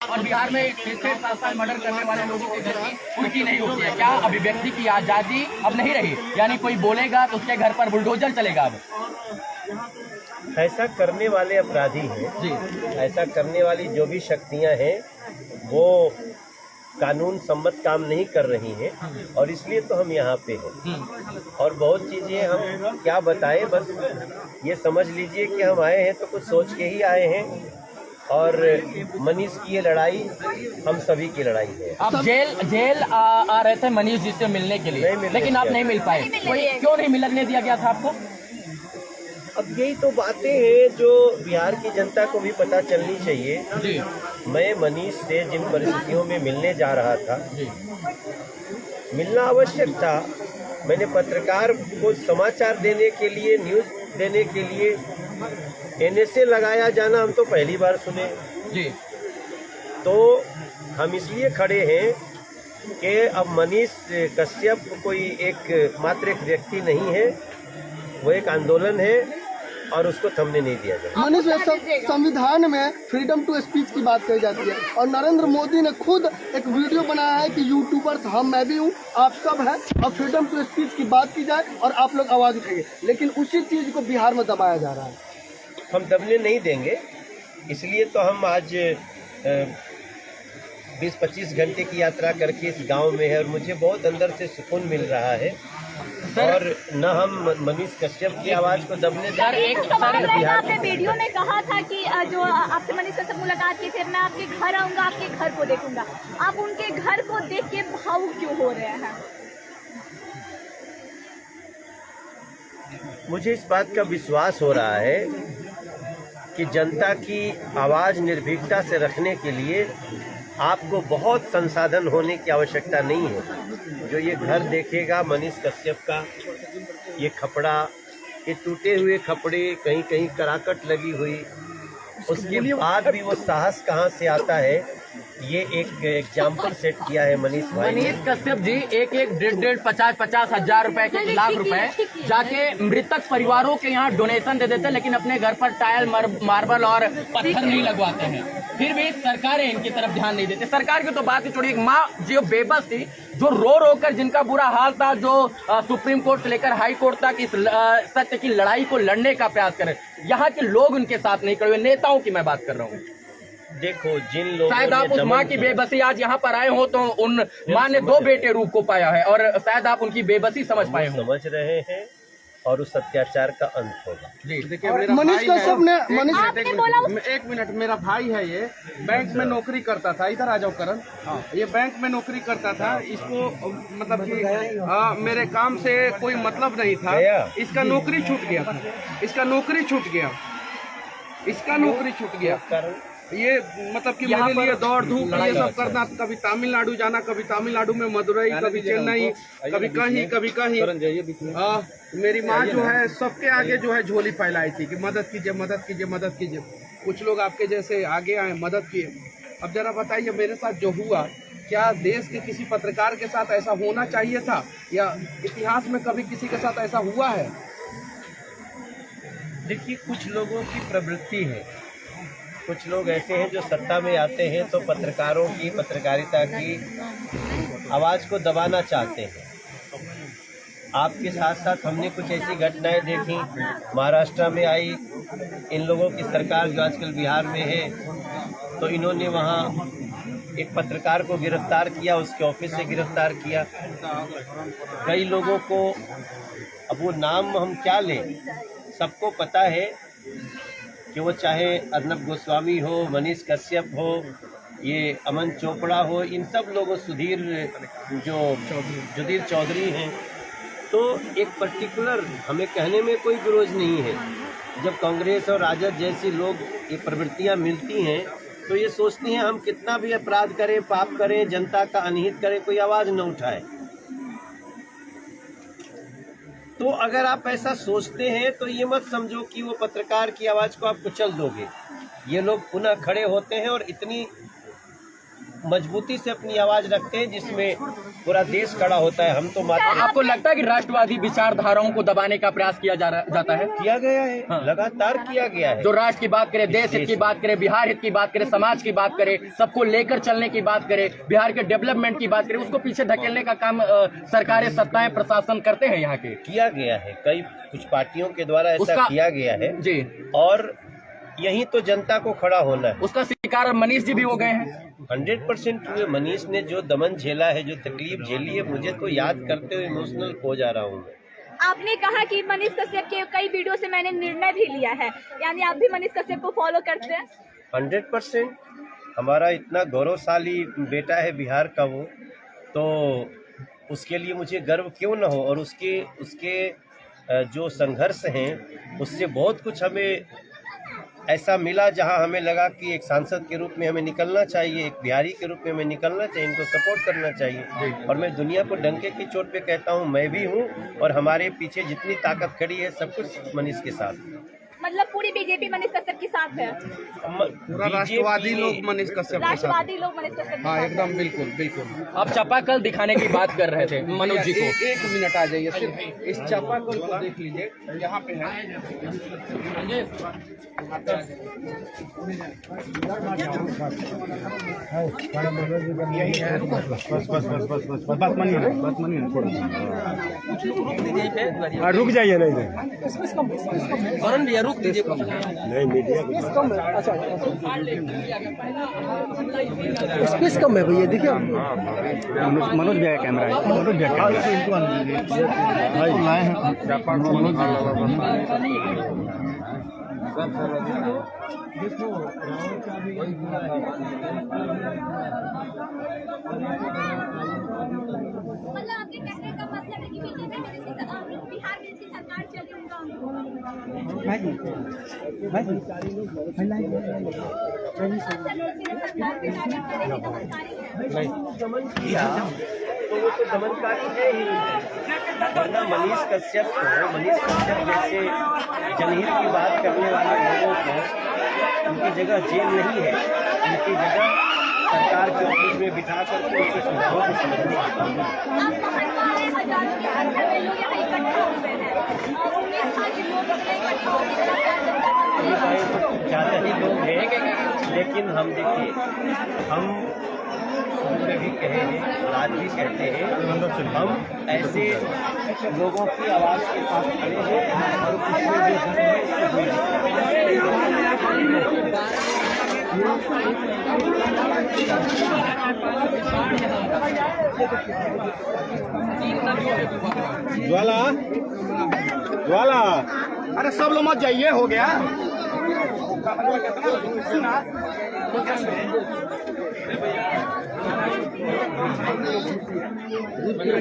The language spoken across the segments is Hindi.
और बिहार में 6-7 साल मर्डर करने वाले लोगों की गति उल्टी नहीं होती है। क्या अभिव्यक्ति की आजादी अब नहीं रही? यानी कोई बोलेगा तो उसके घर पर बुलडोजर चलेगा अब? ऐसा करने वाले अपराधी हैं जी, ऐसा करने वाली जो भी शक्तियां हैं वो कानून सम्मत काम नहीं कर रही हैं और इसलिए तो हम यहाँ पे हैं। और बहुत चीज़ें हम क्या बताएं, बस ये समझ लीजिए कि हम आए हैं तो कुछ सोच के ही आए हैं और मनीष की ये लड़ाई हम सभी की लड़ाई है। आप जेल आ रहे थे मनीष जी से मिलने के लिए, लेकिन आप नहीं मिल पाए। क्यों नहीं मिलने दिया गया था आपको? अब यही तो बातें हैं जो बिहार की जनता को भी पता चलनी चाहिए जी। मैं मनीष से जिन परिस्थितियों में मिलने जा रहा था जी, मिलना आवश्यक था। मैंने पत्रकार को समाचार देने के लिए, न्यूज़ देने के लिए NSA लगाया जाना हम तो पहली बार सुने जी। तो हम इसलिए खड़े हैं कि अब मनीष कश्यप कोई मात्र एक व्यक्ति नहीं है, वो एक आंदोलन है और उसको थमने नहीं दिया जाए। मनीष संविधान में फ्रीडम टू स्पीच की बात कही जाती है और नरेंद्र मोदी ने खुद एक वीडियो बनाया है कि यूट्यूबर्स मैं भी हूँ, आप सब हैं और फ्रीडम टू स्पीच की बात की जाए और आप लोग आवाज उठाइए, लेकिन उसी चीज को बिहार में दबाया जा रहा है। हम दबने नहीं देंगे, इसलिए तो हम आज 20-25 घंटे की यात्रा करके इस गांव में है और मुझे बहुत अंदर से सुकून मिल रहा है और न हम मनीष कश्यप की आवाज को दबने देंगे। आपने वीडियो में कहा था कि जो आपसे मनीष कश्यप मुलाकात की, फिर मैं आपके घर आऊंगा, आपके घर को देखूंगा। आप उनके घर को देख के भावुक क्यों हो रहे हैं? मुझे इस बात का विश्वास हो रहा है कि जनता की आवाज निर्भीकता से रखने के लिए आपको बहुत संसाधन होने की आवश्यकता नहीं है। जो ये घर देखेगा मनीष कश्यप का, ये खपड़ा, ये टूटे हुए खपड़े, कहीं कहीं कराकट लगी हुई, उसके बाद भी वो साहस कहाँ से आता है, ये एक एग्जाम्पल सेट किया है मनीष भाई। मनीष कश्यप जी एक 50 हजार रुपए के लाख रुपए जाके मृतक परिवारों के यहाँ डोनेशन दे देते, लेकिन अपने घर पर टाइल, मार्बल और पत्थर नहीं लगवाते हैं। फिर भी सरकारें इनकी तरफ ध्यान नहीं देती। सरकार की तो बात ही छोड़िए, माँ जो बेबस थी, जो रो कर जिनका बुरा हाल था, जो सुप्रीम कोर्ट से लेकर हाई कोर्ट तक इस सत्य की लड़ाई को लड़ने का प्रयास करें, यहाँ के लोग उनके साथ नहीं खड़े हुए। नेताओं की मैं बात कर रहा हूँ। देखो जिन लोगों शायद आप उस माँ की बेबसी आज यहाँ पर आए हो तो उन माँ ने 2 बेटे रूप को पाया है और शायद आप उनकी बेबसी समझ पाए हो। समझ रहे हैं और उस अत्याचार का अंत होगा जी। देखिए मनीष कश्यप ने एक मिनट, मेरा भाई है, ये बैंक में नौकरी करता था। इधर आ जाओ करण। ये बैंक में नौकरी करता था। इसको मतलब कि मेरे काम से कोई मतलब नहीं था। इसका नौकरी छूट गया था, इसका नौकरी छूट गया, इसका नौकरी छूट गया। ये मतलब कि मेरे लिए दौड़ धूप ये सब करना, कभी तमिलनाडु जाना, कभी तमिलनाडु में मदुरई, कभी चेन्नई, कभी कहीं कभी कहीं। मेरी माँ जो है सबके आगे जो है झोली फैलाई थी कि मदद कीजिए, मदद कीजिए, मदद कीजिए। कुछ लोग आपके जैसे आगे आए, मदद किए। अब जरा बताइए मेरे साथ जो हुआ, क्या देश के किसी पत्रकार के साथ ऐसा होना चाहिए था या इतिहास में कभी किसी के साथ ऐसा हुआ है? देखिए कुछ लोगों की प्रवृत्ति है, कुछ लोग ऐसे हैं जो सत्ता में आते हैं तो पत्रकारों की, पत्रकारिता की आवाज़ को दबाना चाहते हैं। आपके साथ साथ हमने कुछ ऐसी घटनाएं देखी, महाराष्ट्र में आई, इन लोगों की सरकार जो आजकल बिहार में है, तो इन्होंने वहाँ एक पत्रकार को गिरफ्तार किया, उसके ऑफिस से गिरफ्तार किया। कई लोगों को, अब वो नाम हम क्या लें, सबको पता है कि वो चाहे अर्नब गोस्वामी हो, मनीष कश्यप हो, ये अमन चोपड़ा हो, इन सब लोगों, जुदीर चौधरी हैं, तो एक पर्टिकुलर हमें कहने में कोई विरोध नहीं है। जब कांग्रेस और राजद जैसी लोग ये प्रवृत्तियां मिलती हैं तो ये सोचती हैं हम कितना भी अपराध करें, पाप करें, जनता का अनहित करें, कोई आवाज़ न उठाए। तो अगर आप ऐसा सोचते हैं तो ये मत समझो कि वो पत्रकार की आवाज़ को आप कुचल दोगे। ये लोग पुनः खड़े होते हैं और इतनी मजबूती से अपनी आवाज रखते हैं जिसमें पूरा देश खड़ा होता है। हम तो मात्र आपको लगता है कि राष्ट्रवादी विचारधाराओं को दबाने का प्रयास किया जाता है? किया गया है, हाँ। लगातार किया गया है। जो राष्ट्र की बात करे, देश हित की बात करे, बिहार हित की बात करे, समाज की बात करे, सबको लेकर चलने की बात करे, बिहार के डेवलपमेंट की बात करे, उसको पीछे धकेलने का काम सरकारें, सत्ताएं, प्रशासन करते हैं यहाँ के। किया गया है, कई कुछ पार्टियों के द्वारा ऐसा उसका- किया गया है जी, और यही तो जनता को खड़ा होना है। उसका शिकार मनीष जी भी हो गए हैं। 100% हुए। मनीष ने जो दमन झेला है, जो तकलीफ झेली है, मुझे तो याद करते हुए इमोशनल हो जा रहा हूँ। आपने कहा कि मनीष कश्यप के कई वीडियो से मैंने निर्णय भी लिया है, यानी आप भी मनीष कश्यप को फॉलो करते हैं? 100%। हमारा इतना गौरवशाली बेटा है बिहार का वो, तो उसके लिए मुझे गर्व क्यों न हो। और उसके जो संघर्ष हैं उससे बहुत कुछ हमें ऐसा मिला जहां हमें लगा कि एक सांसद के रूप में हमें निकलना चाहिए, एक बिहारी के रूप में हमें निकलना चाहिए, इनको सपोर्ट करना चाहिए। और मैं दुनिया को डंके की चोट पे कहता हूं, मैं भी हूं और हमारे पीछे जितनी ताकत खड़ी है सब कुछ मनीष के साथ। मतलब पूरी बीजेपी मनीष कश्यप के साथ है? पूरा राष्ट्रवादी लोग मनीष कश्यप के साथ। राष्ट्रवादी लोग मनीष कश्यप के हाँ, साथ एकदम बिल्कुल बिल्कुल। आप चापाकल दिखाने की बात कर रहे थे मनोज जी को। एक मिनट आ जाइए, सिर्फ इस चापाकल को देख लीजिए, यहाँ पे है। रुक जाइए, नहीं वरुण भैया रुक दीजिए। नहीं मीडिया स्पेस कम है भैया, देखिए मनोज भैया का कैमरा है, मनोज भैया मतलब आपके कहने का मतलब है कि बीजेपी में जैसे बिहार में जिसकी सरकार चली दमन किया तो वो तो दमनकारी है ही। वरना मनीष कश्यप जैसे जनहित की बात करने वाले लोगों को उनकी जगह जेल नहीं है, उनकी जगह सरकार के ऑफिस में बिठा करके उनके सुझावों को समझना ज़्यादा ही लोग हैं। लेकिन हम देखिए, हम में भी कहे हैं और आज भी कहते हैं, हम ऐसे लोगों की आवाज़ के साथ खड़े हैं और उसमें ज्वाला ज्वाला, अरे सब लोग मत जाइए, हो गया।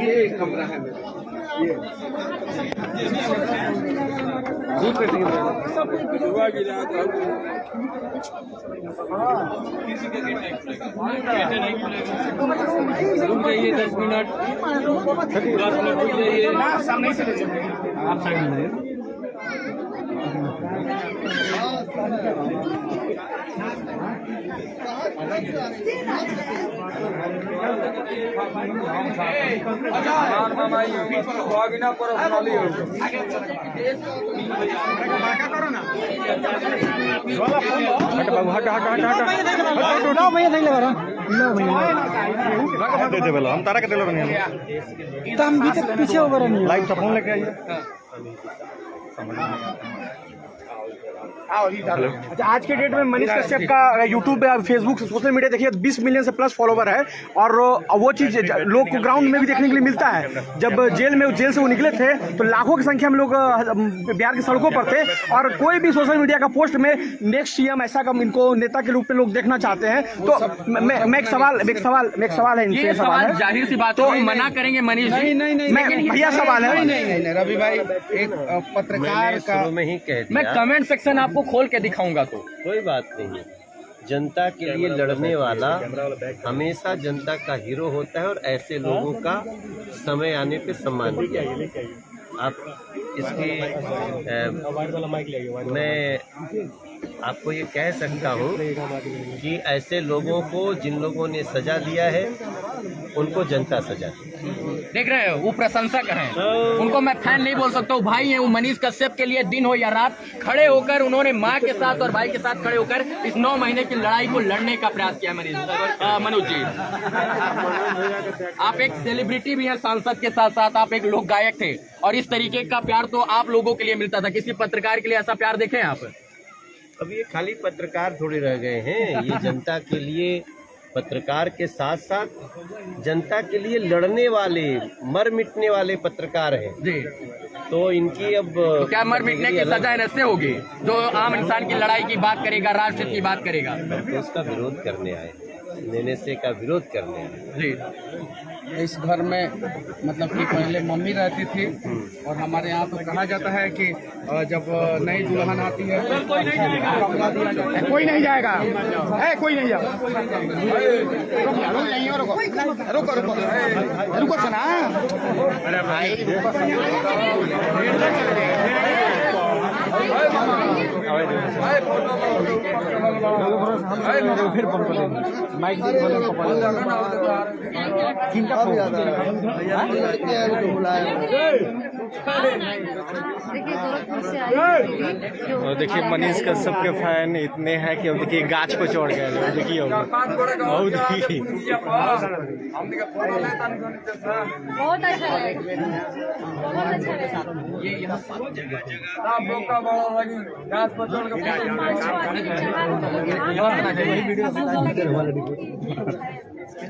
ये कमरा है रुक जाइए 10 मिनट, 10 मिनट रुक जाइए। सामने से ले चलिए, आप साइड में। दे दे बोलो, हम तारा के दिलो बनिए तो हम भी तक पीछे हो गए। लाइव सा फोन लेके आइए। अच्छा, आज के डेट में मनीष कश्यप का यूट्यूब पे, फेसबुक, सोशल मीडिया देखिए 20 मिलियन से प्लस फॉलोवर है और वो चीज लोग को ग्राउंड में भी देखने के लिए मिलता है। जब जेल से वो निकले थे तो लाखों की संख्या में लोग बिहार की सड़कों पर थे और कोई भी सोशल मीडिया का पोस्ट में नेक्स्ट सीएम ऐसा कम इनको नेता के रूप में लोग देखना चाहते हैं। तो मैं एक सवाल है इनसे, ये सवाल जाहिर सी बात, तो मना करेंगे मनीष जी? नहीं, भैया सवाल है। नहीं रवि भाई, एक पत्रकार का शुरू में ही कह दिया, मैं कमेंट सेक्शन आपको खोल के दिखाऊंगा। तो कोई बात नहीं। जनता के लिए लड़ने वाला हमेशा जनता का हीरो होता है और ऐसे लोगों का समय आने पे सम्मान किया। आप इसकी मैं आपको ये कह सकता हूँ कि ऐसे लोगों को, जिन लोगों ने सजा दिया है, उनको जनता सजा दी। देख रहे हो, वो प्रशंसक हैं, उनको मैं फैन नहीं बोल सकता हूँ। भाई हैं वो। मनीष कश्यप के लिए दिन हो या रात खड़े होकर उन्होंने माँ के साथ और भाई के साथ खड़े होकर इस 9 महीने की लड़ाई को लड़ने का प्रयास किया। मनोज जी, आप एक सेलिब्रिटी भी हैं, सांसद के साथ साथ आप एक लोक गायक थे, और इस तरीके का प्यार तो आप लोगों के लिए मिलता था। किसी पत्रकार के लिए ऐसा प्यार देखे आप? अब ये खाली पत्रकार थोड़े रह गए हैं, ये जनता के लिए, पत्रकार के साथ साथ जनता के लिए लड़ने वाले, मर मिटने वाले पत्रकार हैं जी। तो इनकी अब तो क्या मर मिटने की सजा ऐसे होगी? जो आम इंसान की लड़ाई की बात करेगा, राष्ट्र की बात करेगा, तो उसका विरोध करने आए, NSA का विरोध करने आए जी। इस घर में मतलब कि पहले मम्मी रहती थी, और हमारे यहाँ तो कहा जाता है कि जब नई दुल्हन आती है कोई नहीं जाएगा, कोई नहीं जाएगा, कोई नहीं जाएगा। रुको रुको रुको सुना। अरे भाई और देखिए मनीष कश्यप के फैन इतने हैं कि अब देखिए गाछ को चढ़ गए। देखिए बहुत ही बहुत अच्छा लगा, बहुत अच्छा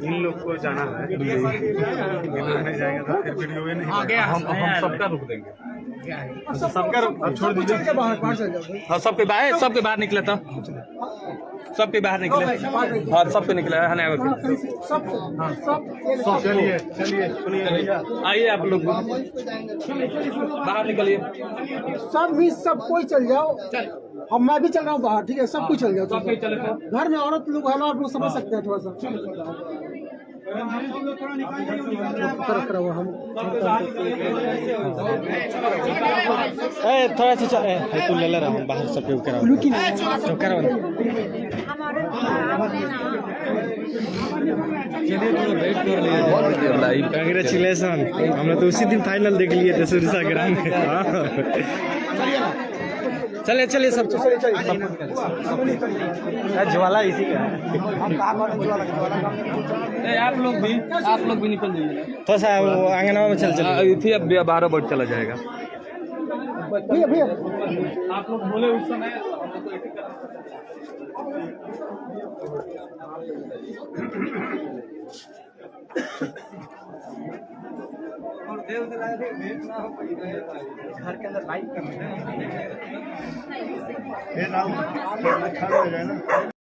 इन लोग को जाना है, नहीं जाएंगे तो फिर वीडियो में नहीं आगे। हम सबका रुक देंगे, सबका अब छोड़ दीजिए। हाँ, सबके बाहर निकले था, सबके बाहर निकले, हाँ सबके निकले है ना। चलिए सुनिए, आइए आप लोग बाहर निकलिए। सब कोई चल जाओ, हम मैं भी चल रहा हूँ बाहर, ठीक है? सब कुछ चल जाओ, घर में औरत लोग है ना, आप लोग समझ सकते हैं। थोड़ा सा थोड़ा सा तू ले रहा हूँ बाहर सब कांग्रेचुलेसन। हमने तो उसी दिन फाइनल देख लिए थे सूर्यसागर में। चलिए चलिए सब ज्वाला इसी का है। आप लोग भी निकल जाइए थोड़ा सा वो आंगनवा में चल थी। अब 12 बजे चला जाएगा। भैया आप लोग बोले उस समय घर के अंदर लाइट कर